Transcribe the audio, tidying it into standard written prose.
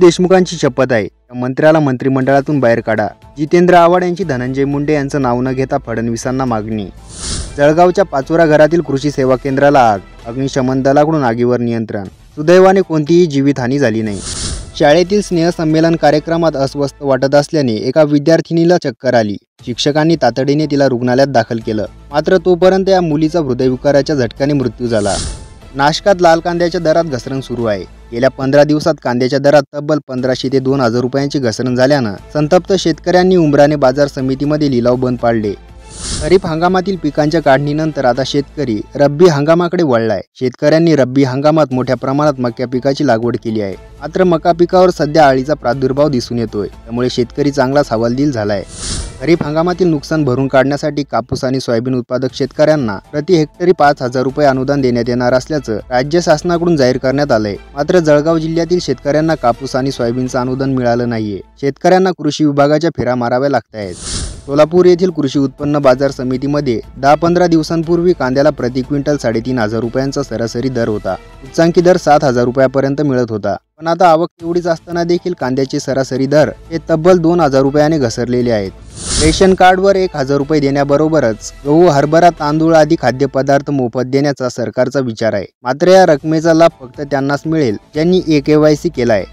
देशमुखांची शपथ आहे. मंत्र्याला मंत्रिमंडळातून बाहेर काढा. जितेंद्र आव्हाड यांची धनंजय मुंडे यांचं नाव न घेता फडणवीसांना मागणी. जळगावच्या पाचोरा घरातील कृषी सेवा केंद्राला आग. अग्निशमन दलाकडून आगीवर नियंत्रण. सुदैवाने कोणतीही जीवितहानी झाली नाही. शाळेतील स्नेहसंमेलन कार्यक्रमात अस्वस्थ वाटत असल्याने एका विद्यार्थिनीला चक्कर आली. शिक्षकांनी तातडीने तिला रुग्णालयात दाखल केलं. मात्र तोपर्यंत या मुलीचा हृदयविकाराच्या झटक्याने मृत्यू झाला. नाशकात लाल कांद्याच्या दरात घसरण सुरू आहे. गेल्या 15 दिवसात कांद्याच्या दरात तब्बल 1500 ते 2000 रुपयांची घसरण झाल्यानं संतप्त शेतकऱ्यांनी उमराणे बाजार समितीमध्ये लिलाव बंद पाडले. खरीप हंगामातील पिकांच्या काढणीनंतर आता शेतकरी रब्बी हंगामाकडे वळलाय. शेतकऱ्यांनी रब्बी हंगामात मोठ्या प्रमाणात मका पिकाची लागवड केली आहे. मात्र मका पिकावर सध्या अळीचा प्रादुर्भाव दिसून येतोय. त्यामुळे शेतकरी चांगलाच हवालदिल झालाय. खरीप हंगामातील नुकसान भरून काढण्यासाठी कापूस आणि सोयाबीन उत्पादक शेतकऱ्यांना प्रति हेक्टरी 5000 रुपये अनुदान देण्यात येणार असल्याचं राज्य शासनाकडून जाहीर करण्यात आलंय. मात्र जळगाव जिल्ह्यातील शेतकऱ्यांना कापूस आणि सोयाबीनचं अनुदान मिळालं नाहीये. शेतकऱ्यांना कृषी विभागाच्या फेऱ्या माराव्या लागतायत. सोलापूर येथील कृषी उत्पन्न बाजार समितीमध्ये 10-15 दिवसांपूर्वी कांद्याला प्रति क्विंटल 3500 रुपयांचा सरासरी दर होता. उच्चांकी दर 7000 रुपयापर्यंत मिळत होता. पण आता आवक तेवढीच असताना देखील कांद्याचे सरासरी दर हे तब्बल 2000 रुपयाने घसरलेले आहेत. रेशन कार्डवर 1000 रुपये देण्याबरोबरच गहू, हरभरा, तांदूळ आदी खाद्यपदार्थ मोफत देण्याचा सरकारचा विचार आहे. मात्र या रकमेचा लाभ फक्त त्यांनाच मिळेल ज्यांनी KYC केलाय.